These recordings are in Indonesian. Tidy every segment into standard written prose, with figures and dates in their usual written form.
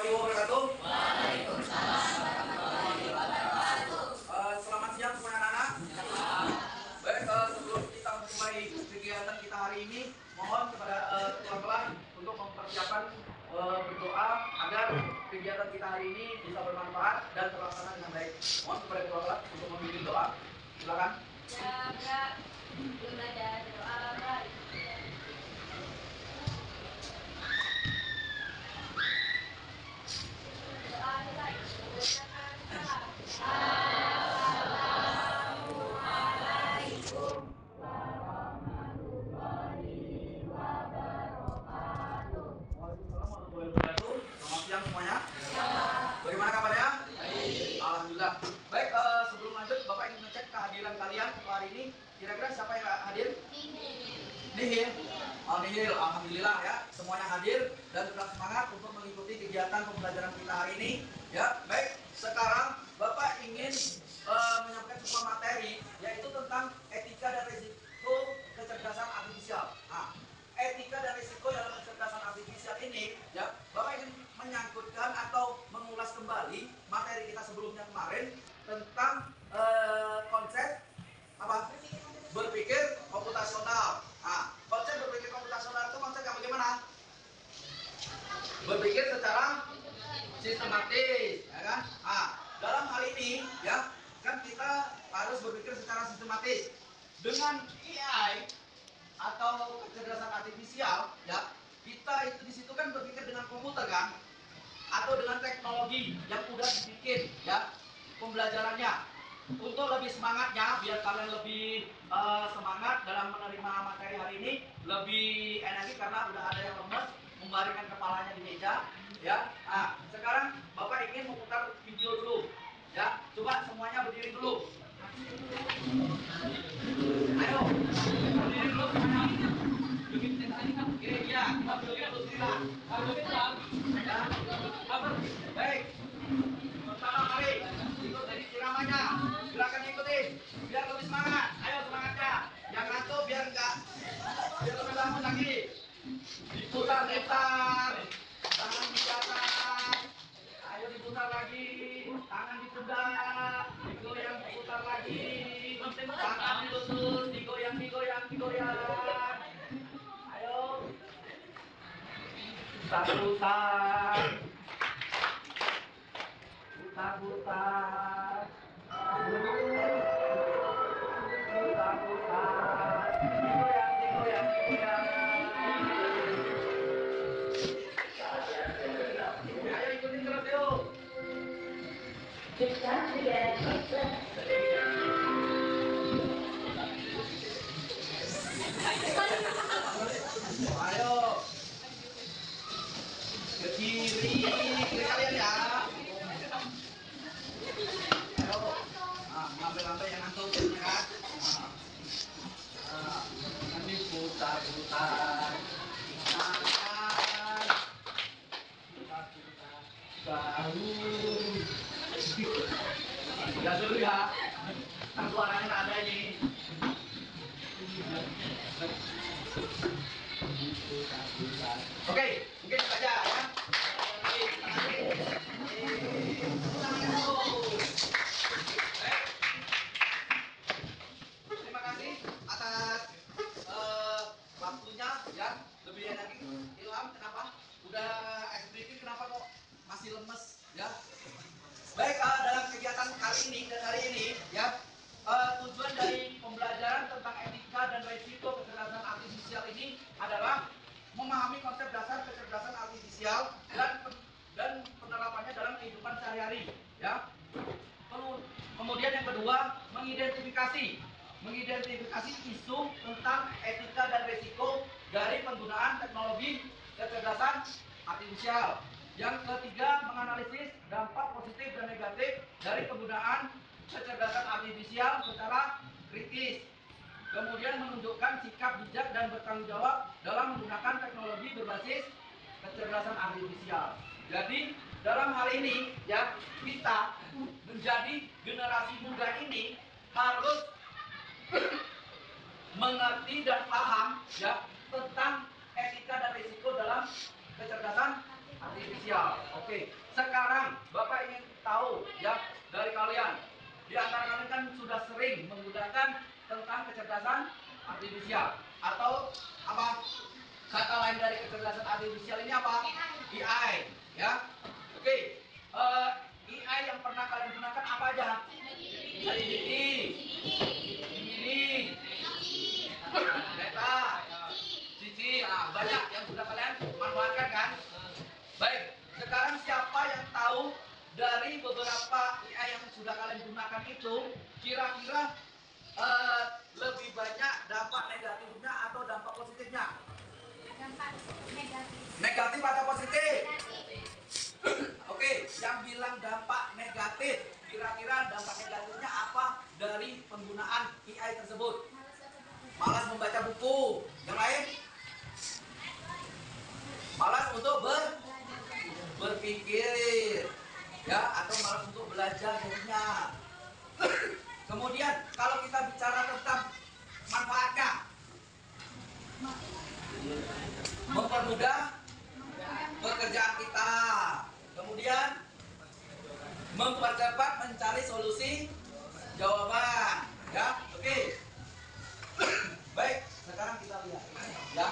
warahmatullahi wabarakatuh. Waalaikumsalam warahmatullahi wabarakatuh. Selamat siang semuanya anak-anak. Baik, sebelum kita memulai kegiatan kita hari ini, mohon kepada ketua kelas untuk mempersiapkan berdoa agar kegiatan kita hari ini bisa bermanfaat dan terlaksana dengan baik. Mohon kepada ketua kelas untuk memimpin doa. Silakan. Ya, belum ada doa apa. Doa kita mengucapkan salam. Assalamualaikum warahmatullahi wabarakatuh. Waalaikumsalam warahmatullahi wabarakatuh. Selamat siang semuanya. Bagaimana kabarnya? Alhamdulillah. Baik, sebelum lanjut, Bapak ingin ngecek kehadiran kalian hari ini. Kira-kira siapa yang hadir? Nihil. Oh, Nihil. Alhamdulillah ya. Semuanya hadir dan tetap semangat untuk mengikuti kegiatan pembelajaran kita hari ini. Ya, baik. Sekarang Bapak ingin menyampaikan sebuah materi, yaitu tentang etika dan risiko kecerdasan artifisial. Nah, etika dan risiko dalam kecerdasan artifisial ini, ya, Bapak ingin menyangkutkan atau mengulas kembali materi kita sebelumnya kemarin tentang konsep apa? Berpikir komputasional. Nah, konsep berpikir komputasional itu konsep yang bagaimana? Berpikir secara sistematis, ya kan? Nah, dalam hal ini, ya, kan kita harus berpikir secara sistematis dengan AI atau kecerdasan artifisial, ya. Kita itu di situ kan berpikir dengan komputer kan, atau dengan teknologi yang udah dibikin, ya, pembelajarannya. Untuk lebih semangatnya, biar kalian lebih semangat dalam menerima materi hari ini, lebih energi karena udah ada yang lemes, membaringkan kepalanya di meja, ya. Nah, sekarang Bapak ingin memutar video dulu, ya. Coba semuanya berdiri dulu. Ayo, berdiri dulu semuanya. Iya, kita berdiri dulu sila. Ya. Baik. Pertama kali ikut dari ceramahnya, silakan ikutin biar lebih semangat. Ayo semangatnya, yang ngantuk biar lebih bangun lagi. Diputar-putar, tangan di atas. Ayo diputar lagi, tangan di pundak, digoyang diputar lagi, tangan dilutut, digoyang. Ayo, putar-putar. Putar-putar, digoyang. Ayo ikutin terus yuk. Ayo ke kiri kalian ya. Ayo, ngambil yang ngantuk ya. Nanti putar-putar, tangan, bahu. Ya dulu ya, kan suaranya tak ada ini. Oke, mungkin saja ya. Terima kasih atas waktunya ya, lebih energi. Ilham, kenapa? Udah eksplisit kenapa kok masih lemes ya? Baik, dalam kegiatan kali ini dan hari ini ya, tujuan dari pembelajaran tentang etika dan risiko kecerdasan artifisial ini adalah memahami konsep dasar kecerdasan artifisial dan penerapannya dalam kehidupan sehari-hari ya. Kemudian yang kedua, mengidentifikasi isu tentang etika dan risiko dari penggunaan teknologi kecerdasan artifisial. Yang ketiga, menganalisis dampak positif dan negatif dari penggunaan kecerdasan artifisial secara kritis. Kemudian menunjukkan sikap bijak dan bertanggung jawab dalam menggunakan teknologi berbasis kecerdasan artifisial. Jadi dalam hal ini ya, kita menjadi generasi muda ini harus mengerti dan paham ya tentang etika dan risiko dalam kecerdasan artifisial. Oke. Sekarang Bapak ingin tahu ya dari kalian. Di antara kalian kan sudah sering menggunakan tentang kecerdasan artifisial atau apa? Kata lain dari kecerdasan artifisial ini apa? AI, ya. Oke. AI yang pernah kalian gunakan apa aja? ChatGPT, Gemini, Meta, Cici, banyak yang sudah kalian manfaatkan kan? Baik, sekarang siapa yang tahu dari beberapa AI yang sudah kalian gunakan itu, kira-kira lebih banyak dampak negatifnya atau dampak positifnya? Dampak negatif. Negatif atau positif? Oke, yang bilang dampak negatif, kira-kira dampak negatifnya apa dari penggunaan AI tersebut? Malas membaca buku. Yang lain? Malas untuk berpikir, ya, atau malas untuk belajar jadinya. Kemudian kalau kita bicara tentang manfaatnya, mempermudah pekerjaan kita, kemudian mempercepat mencari solusi jawaban, ya. Oke. Baik, sekarang kita lihat, ya.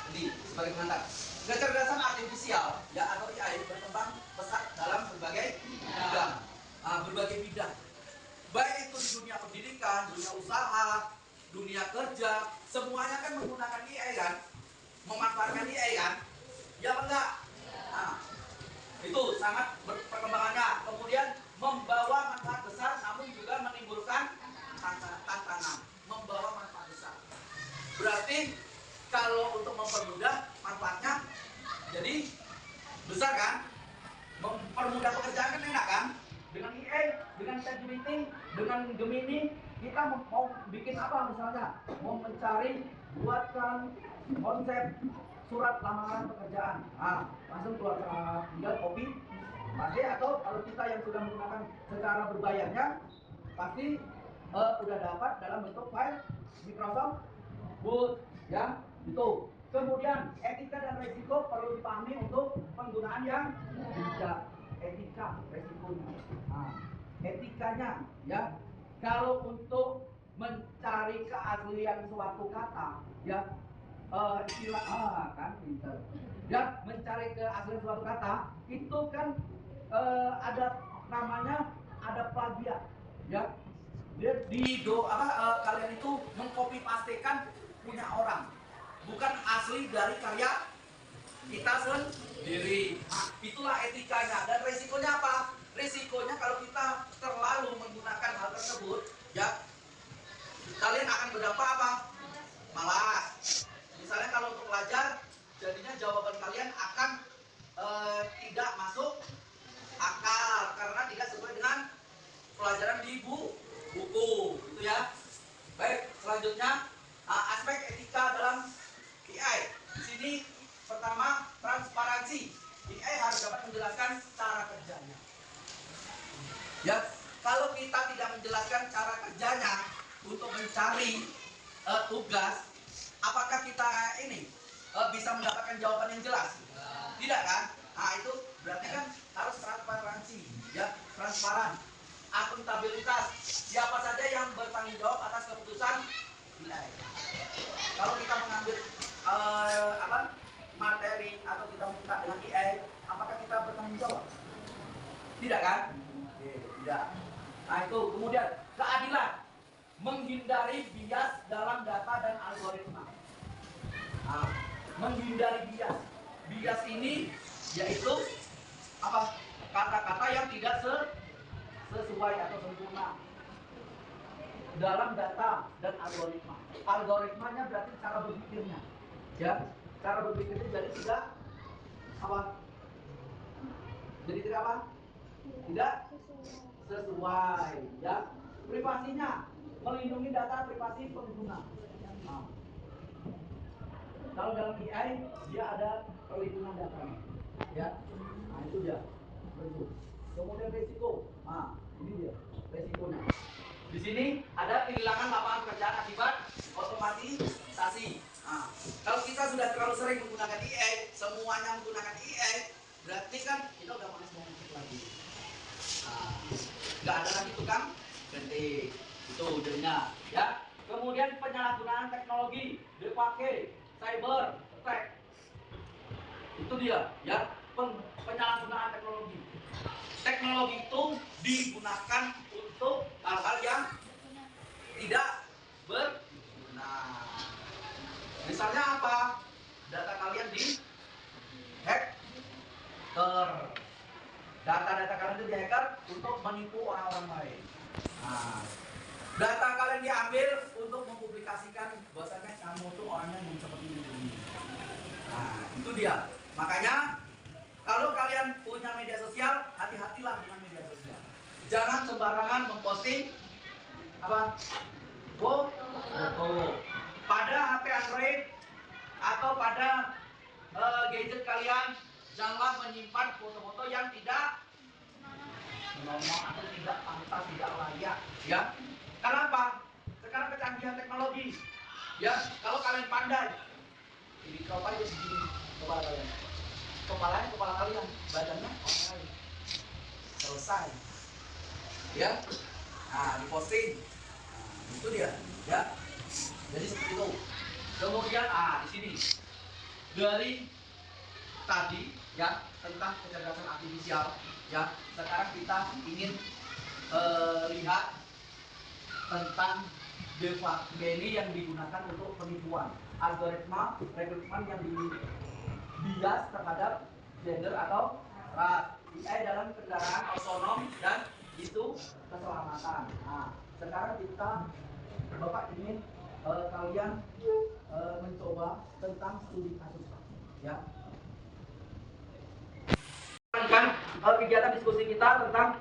Jadi sebagai pengantar, kecerdasan artifisial, ya, atau AI berkembang pesat dalam berbagai bidang, baik itu di dunia pendidikan, dunia usaha, dunia kerja, semuanya kan menggunakan AI kan, memanfaatkan AI kan, ya apa enggak? Nah, itu sangat perkembangannya, kemudian membawa manfaat besar, namun juga menimbulkan tantangan, membawa manfaat besar. Berarti kalau untuk mempermudah manfaatnya, jadi besar kan? Mempermudah pekerjaan kan enak kan? Dengan AI, dengan ChatGPT, dengan Gemini, kita mau bikin apa misalnya? Mau mencari, buatkan konsep surat lamaran pekerjaan. Langsung keluar, tinggal copy, pasti, atau kalau kita yang sudah menggunakan secara berbayarnya, pasti udah dapat dalam bentuk file Microsoft Word, ya, itu. Kemudian etika dan resiko perlu dipahami untuk penggunaan yang bijak. Etika, resikonya. Etikanya, ya, kalau untuk mencari keaslian suatu kata, ya, istilah kan pinter. Ya, mencari keaslian suatu kata itu kan ada namanya, ada plagiat, ya. Dia kalian itu mengcopy pastekan punya orang, bukan asli dari karya kita sendiri. Itulah etikanya. Dan resikonya apa? Resikonya kalau kita terlalu menggunakan hal tersebut, ya, kalian akan berdampak apa? Malas. Misalnya kalau untuk belajar, jadinya jawaban kalian akan tidak masuk akal karena tidak sesuai dengan pelajaran di buku, gitu ya. Baik, selanjutnya aspek etika dalam AI. Di sini pertama, transparansi. AI harus dapat menjelaskan cara kerjanya. Ya, kalau kita tidak menjelaskan cara kerjanya untuk mencari tugas, apakah kita ini bisa mendapatkan jawaban yang jelas? Tidak kan? Nah, itu berarti kan harus transparansi, ya, transparan. Akuntabilitas, siapa saja yang bertanggung jawab atas keputusan AI. Kalau kita mengambil materi atau kita minta dengan AI, apakah kita bertanggung jawab? Tidak kan? Tidak. Nah, itu. Kemudian keadilan, menghindari bias dalam data dan algoritma. Menghindari bias. Bias ini yaitu apa? Kata-kata yang tidak sesuai atau sempurna dalam data dan algoritma. Algoritmanya berarti cara berpikirnya, ya. Cara berpikirnya jadi tidak apa? Jadi tidak apa? Tidak sesuai, ya. Privasinya, melindungi data privasi pengguna. Kalau dalam AI dia ada perlindungan data, ya. Nah, itu dia. Kemudian risiko. Ini dia risikonya. Di sini ada kehilangan lapangan pekerjaan akibat otomatisasi. Kalau kita sudah terlalu sering menggunakan AI, semuanya menggunakan AI, berarti kan kita udah panas mau ngecek lagi. Nah, nggak ada lagi tukang ganti itu jadinya ya. Kemudian penyalahgunaan teknologi dipakai cyber attack, itu dia ya. Penyalahgunaan teknologi. Teknologi itu digunakan untuk hal-hal yang tidak berguna. Misalnya apa? Data kalian di hacker. Data-data kalian itu di hacker untuk menipu orang-orang lain. Nah, data kalian diambil untuk mempublikasikan bahwasanya kamu tuh orangnya yang seperti ini. Nah, itu dia. Makanya kalau kalian punya media sosial, hati-hatilah dengan media sosial. Jangan sembarangan memposting apa? Foto. Pada HP Android atau pada gadget kalian, janganlah menyimpan foto-foto yang tidak normal atau tidak pantas, tidak layak, ya. Kenapa? Sekarang kecanggihan teknologi, ya. Kalau kalian pandai, ini coba aja begini kepala kalian, kepalanya kepala kalian, badannya orang lain, selesai, ya. Nah, diposting, nah, itu dia, ya. Jadi seperti itu. Kemudian, di sini dari tadi, ya, tentang kecerdasan artifisial, ya. Sekarang kita ingin lihat tentang DeFi ini yang digunakan untuk penipuan, algoritma rekrutmen yang bias terhadap gender atau ras, AI dalam kendaraan otonom dan isu keselamatan. Nah, sekarang kita Bapak ingin kalian mencoba tentang studi kasus, ya. Kegiatan diskusi kita tentang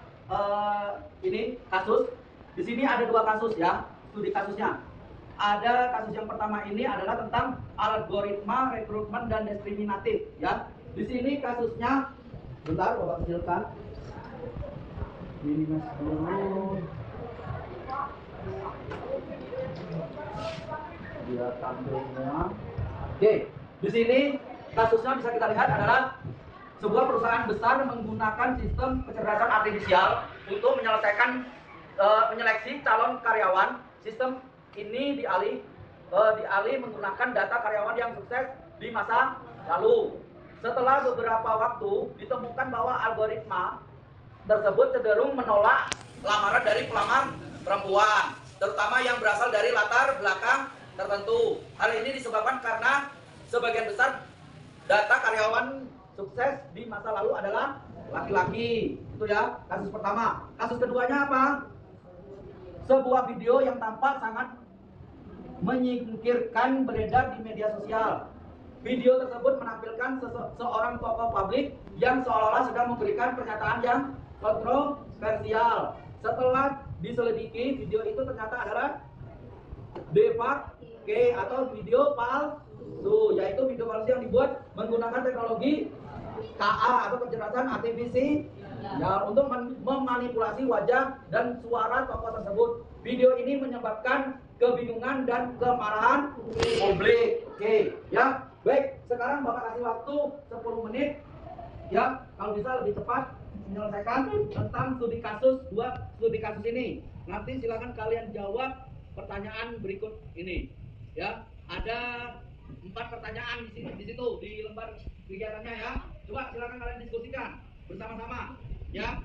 ini kasus. Di sini ada 2 kasus, ya, studi kasusnya. Ada kasus yang pertama ini adalah tentang algoritma rekrutmen dan diskriminatif, ya. Di sini kasusnya, bentar Bapak kecilkan. Ini Mas dulu. Dia tampilnya. Oke, di sini kasusnya bisa kita lihat adalah sebuah perusahaan besar menggunakan sistem kecerdasan artifisial untuk menyelesaikan menyeleksi calon karyawan. Sistem ini dialih menggunakan data karyawan yang sukses di masa lalu. Setelah beberapa waktu ditemukan bahwa algoritma tersebut cenderung menolak lamaran dari pelamar perempuan, terutama yang berasal dari latar belakang tertentu. Hal ini disebabkan karena sebagian besar data karyawan sukses di masa lalu adalah laki-laki. Itu ya, kasus pertama. Kasus keduanya apa? Sebuah video yang tampak sangat menyingkirkan beredar di media sosial. Video tersebut menampilkan seorang tokoh publik yang seolah-olah sedang memberikan pernyataan yang kontroversial. Setelah diselidiki, video itu ternyata adalah DeepFake atau video palsu, yaitu video palsu yang dibuat menggunakan teknologi KA atau kecerdasan artifisial ya, untuk memanipulasi wajah dan suara tokoh tersebut. Video ini menyebabkan kebingungan dan kemarahan publik. Oke, ya. Baik, sekarang Bapak kasih waktu 10 menit, ya, kalau bisa lebih cepat menyelesaikan tentang studi kasus, 2 studi kasus ini. Nanti silakan kalian jawab pertanyaan berikut ini, ya. Ada 4 pertanyaan di situ di lembar kegiatannya, ya. Coba silakan kalian diskusikan bersama-sama, ya.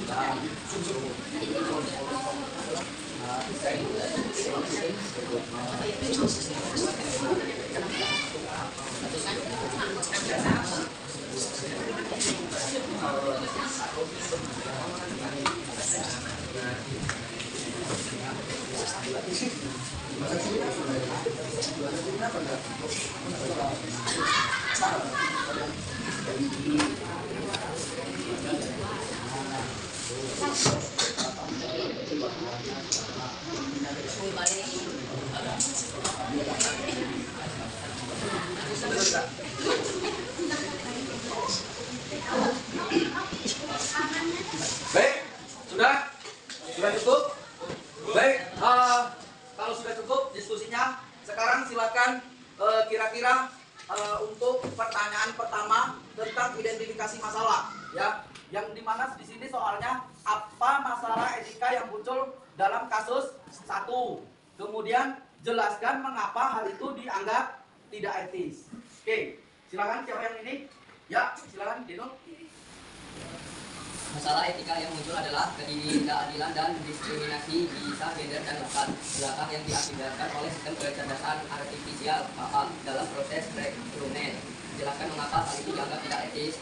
Baik, sudah cukup. Baik, kalau sudah cukup diskusinya, sekarang silakan kira-kira untuk pertanyaan pertama tentang identifikasi masalah, ya. Yang dimana di sini soalnya apa masalah etika yang muncul dalam kasus 1. Kemudian jelaskan mengapa hal itu dianggap tidak etis. Oke, silakan siapa yang ini? Ya, silakan Dino. Masalah etika yang muncul adalah ketidakadilan dan diskriminasi bisa gender dan latar belakang yang diakibatkan oleh sistem kecerdasan artifisial (AI) dalam proses rekrutmen. Jelaskan mengapa hal itu dianggap tidak etis.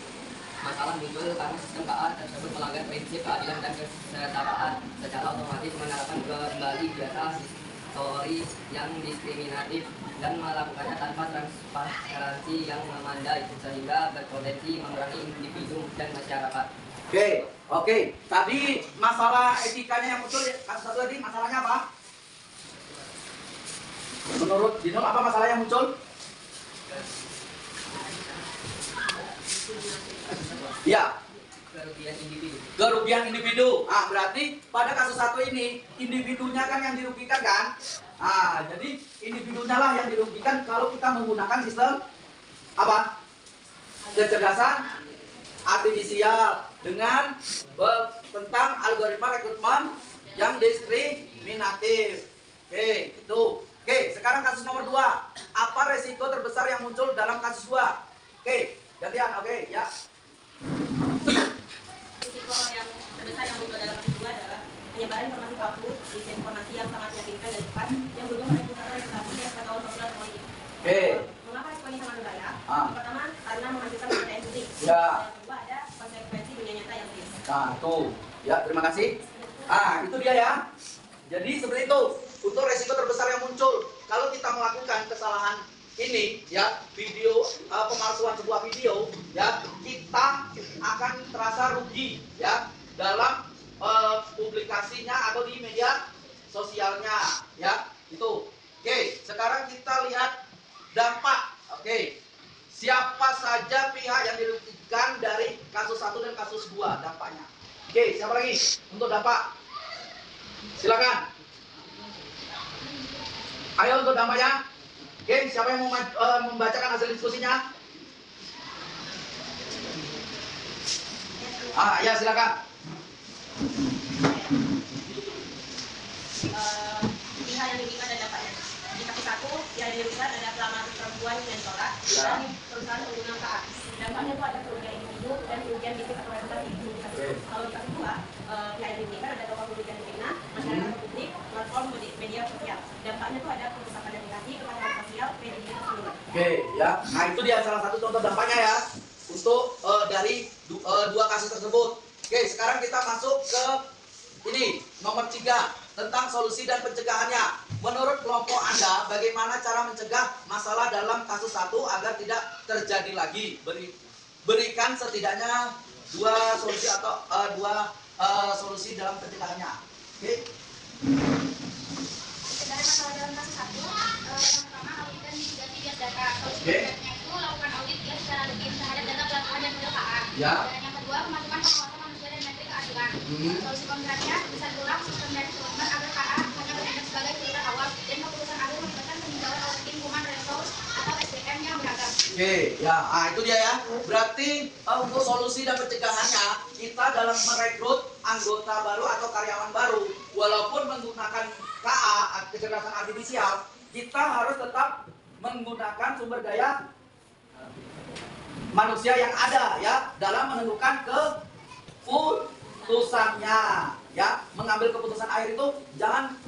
Masalah muncul karena sistem AI tersebut melanggar prinsip keadilan dan kesetaraan, secara otomatis menerapkan kembali biasa histori yang diskriminatif dan melakukannya tanpa transparansi yang memadai, sehingga berpotensi mengurangi individu dan masyarakat. Oke. Tadi masalah etikanya yang muncul, kasus 1 tadi masalahnya apa? Menurut Dino, apa masalah yang muncul? Ya. Kerugian individu. Berarti pada kasus 1 ini individunya kan yang dirugikan kan? Jadi individunya lah yang dirugikan kalau kita menggunakan sistem apa? Kecerdasan artifisial dengan tentang algoritma rekrutmen yang diskriminatif. Oke, sekarang kasus nomor 2. Apa resiko terbesar yang muncul dalam kasus 2? Gantian. Ya. Risiko yang terbesar yang muncul dalam kasus 2 adalah penyebaran informasi palsu, disinformasi yang sangat meyakinkan dan cepat yang berubah menjadi reputasi yang ketahuan populer politik. Mengapa risiko ini sangat berbahaya? Yang pertama, karena menghasilkan kepercayaan publik. Ya. Yang kedua, ada konsekuensi dunia nyata yang serius. Ya, terima kasih. Itu dia ya. Jadi seperti itu. Untuk resiko terbesar yang muncul kalau kita melakukan kesalahan ini, ya, video pemalsuan sebuah video, ya, kita akan terasa rugi, ya, dalam publikasinya atau di media sosialnya, ya, itu. Oke, sekarang kita lihat dampak. Siapa saja pihak yang dirugikan dari kasus 1 dan kasus 2 dampaknya. Siapa lagi untuk dampak? Silakan. Ayo untuk dampaknya. Siapa yang mau membacakan hasil diskusinya? Ya, silakan. Pihak yang dirugikan dan dampaknya. Di kasus 1, yang dirugikan ada pelamar perempuan yang ditolak dan perusahaan pengguna KA. Dampaknya itu ada kerugian individu dan kerugian bisnis atau reputasi. Kalau di kasus 2, pihak yang dirugikan ada tokoh publik yang difitnah, masyarakat publik, platform media sosial. Dampaknya itu ada perusahaan aplikasi, kepada sosial, kredibilitas seluruh. Ya. Itu dia salah satu contoh dampaknya ya untuk dari 2 kasus tersebut. Sekarang kita masuk ke ini nomor 3 tentang solusi dan pencegahannya. Menurut kelompok Anda, bagaimana cara mencegah masalah dalam kasus 1 agar tidak terjadi lagi? Berikan setidaknya 2 solusi atau 2 solusi dalam pencegahannya. Pencegahan masalah dalam kasus 1, yang pertama audit dan mitigasi bias data. Solusi pencegahannya itu lakukan audit bias secara rutin terhadap data pelaksanaan dan model KA. Ya. Dan yang kedua, memajukan pengawasan manusia dan metrik keadilan. Solusi konkretnya bisa diulang sistem dan development agar KA hanya bertindak sebagai filter awal dan keputusan akhir melibatkan peninjauan oleh tim human resource atau SDM yang beragam. Ya, itu dia ya. Berarti untuk solusi dan pencegahannya, kita dalam merekrut anggota baru atau karyawan baru, walaupun menggunakan KA, kecerdasan artifisial, kita harus tetap menggunakan sumber daya manusia yang ada ya dalam menentukan keputusannya, ya. Mengambil keputusan akhir itu jangan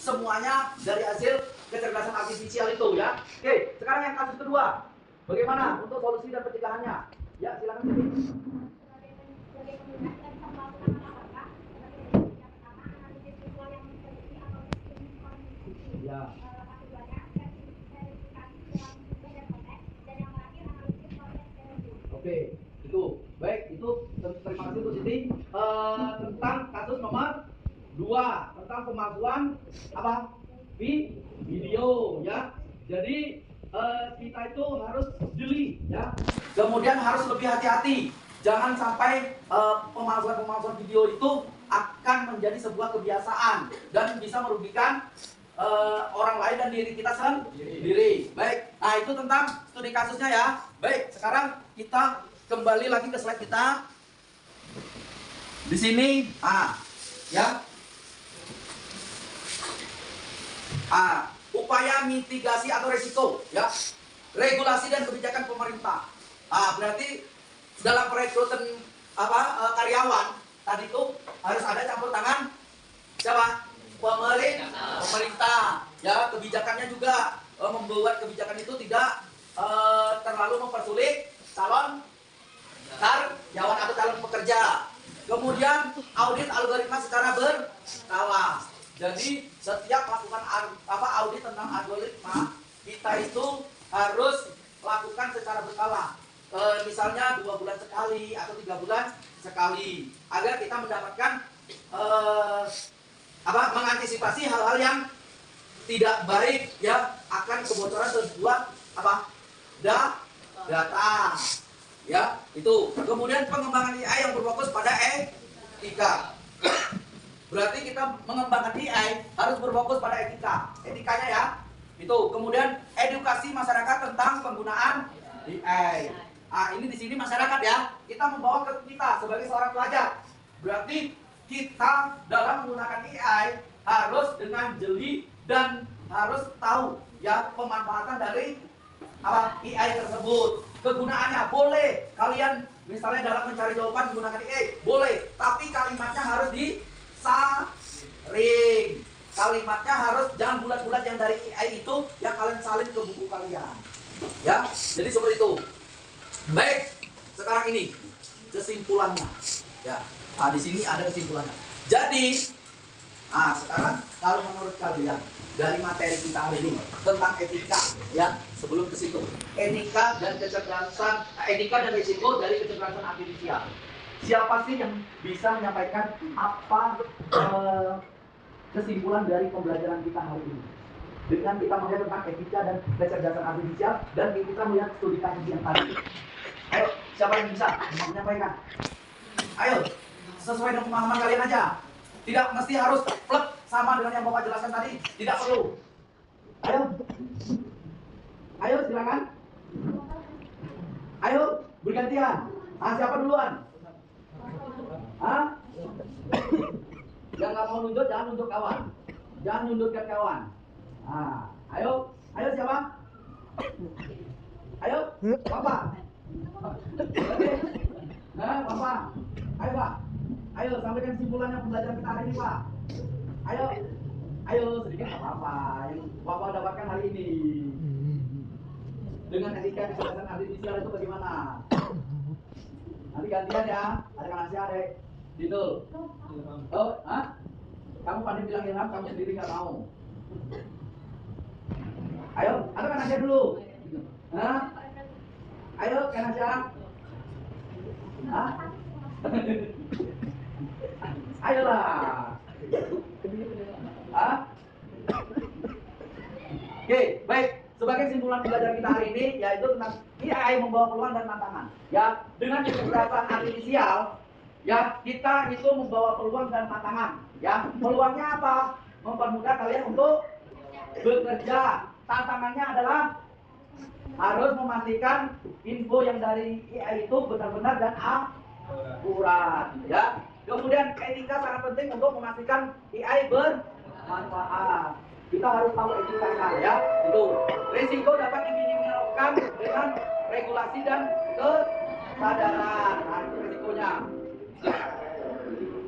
semuanya dari hasil kecerdasan artifisial itu, ya. Oke, sekarang yang kasus kedua. Bagaimana untuk solusi dan pencegahannya? Ya, silakan Siti. Ya. Oke, itu baik, itu terima kasih Bu Siti. Tentang kasus nomor 2 tentang pemalsuan video, ya. Jadi kita itu harus jeli, ya. Kemudian harus lebih hati-hati. Jangan sampai pemalsuan video itu akan menjadi sebuah kebiasaan dan bisa merugikan orang lain dan diri kita sendiri. Baik, nah itu tentang studi kasusnya, ya. Baik, sekarang kita kembali lagi ke slide kita. Di sini, ya. Upaya mitigasi atau resiko, ya. Regulasi dan kebijakan pemerintah. Berarti dalam perekrutan karyawan tadi itu harus ada campur tangan siapa? Pemerintah, ya. Kebijakannya juga membuat kebijakan itu tidak terlalu mempersulit calon karyawan atau calon pekerja. Kemudian audit algoritma secara berkala. Jadi setiap melakukan audit tentang algoritma, kita itu harus lakukan secara berkala. Misalnya 2 bulan sekali atau 3 bulan sekali, agar kita mendapatkan mengantisipasi hal-hal yang tidak baik, ya, akan kebocoran sebuah data, ya. Itu kemudian pengembangan AI yang berfokus pada etika. Berarti kita mengembangkan AI harus berfokus pada etikanya, ya. Itu kemudian edukasi masyarakat tentang penggunaan AI. Ini di sini masyarakat, ya. Kita membawa ke kita sebagai seorang pelajar. Berarti kita dalam menggunakan AI harus dengan jeli dan harus tahu, ya, pemanfaatan dari AI tersebut. Kegunaannya boleh kalian misalnya dalam mencari jawaban menggunakan AI, boleh, tapi kalimatnya harus disaring. Kalimatnya harus jangan bulat-bulat yang dari AI itu yang kalian salin ke buku kalian, ya. Jadi seperti itu. Baik, sekarang ini kesimpulannya, ya. Di sini ada kesimpulannya. Jadi, sekarang kalau menurut kalian dari materi kita hari ini tentang etika, ya, sebelum ke situ, etika dan risiko dari kecerdasan artifisial. Siapa sih yang bisa menyampaikan apa kesimpulan dari pembelajaran kita hari ini? Dengan kita melihat tentang etika dan kecerdasan artifisial dan kita melihat studi kasus yang tadi. Ayo, siapa yang bisa menyampaikan? Ayo, sesuai dengan pemahaman kalian aja. Tidak mesti harus plek sama dengan yang Bapak jelaskan tadi. Tidak perlu. Ayo silakan. Ayo, bergantian. Siapa duluan? Yang nggak mau nunjuk, jangan nunjuk kawan. Jangan nundukkan kawan. Ayo siapa? Ayo, Bapak. Oke. Bapak. Ayo, Pak. Ayo sampaikan kesimpulannya pembelajaran kita hari ini, Pak. Ayo sedikit apa-apa yang Bapak dapatkan hari ini. Dengan etika kecerdasan artifisial itu bagaimana? Nanti gantian, ya. Ada Kang Asya, Dek. Didul. Kamu pandai bilang Ilham, kamu sendiri nggak mau. Ayo, ada Kang Asya dulu. Ayo, Kang Asya. Ayolah. Oke, baik. Sebagai kesimpulan pembelajaran kita hari ini, yaitu tentang AI membawa peluang dan tantangan. Ya, dengan kecerdasan artifisial, ya, kita itu membawa peluang dan tantangan. Ya, peluangnya apa? Mempermudah kalian untuk bekerja. Tantangannya adalah harus memastikan info yang dari AI itu benar-benar dan akurat, ya. Kemudian etika sangat penting untuk memastikan AI bermanfaat. Kita harus tahu etikanya, ya. Itu risiko dapat diminimalkan dengan regulasi dan kesadaran. Itu risikonya.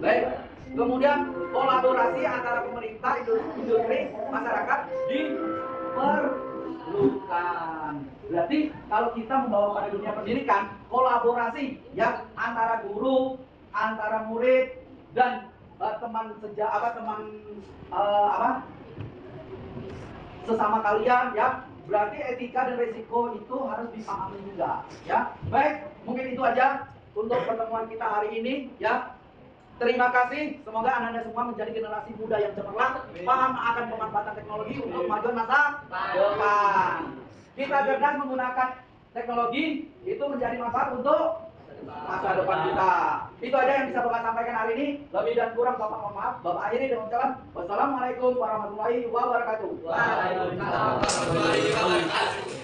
Baik. Kemudian kolaborasi antara pemerintah, industri, masyarakat diperlukan. Berarti kalau kita membawa pada dunia pendidikan, kolaborasi ya antara guru, antara murid dan teman sesama kalian ya. Berarti etika dan resiko itu harus dipahami juga ya. Baik, mungkin itu aja untuk pertemuan kita hari ini ya. Terima kasih, semoga Anda semua menjadi generasi muda yang cemerlang, paham akan pemanfaatan teknologi untuk kemajuan masa depan. Kita cerdas menggunakan teknologi itu menjadi manfaat untuk masa depan kita. Itu aja yang bisa Bapak sampaikan hari ini. Lebih dan kurang Bapak mohon maaf. Bapak akhiri dengan ucapan wassalamualaikum warahmatullahi wabarakatuh. Waalaikumsalam warahmatullahi wabarakatuh.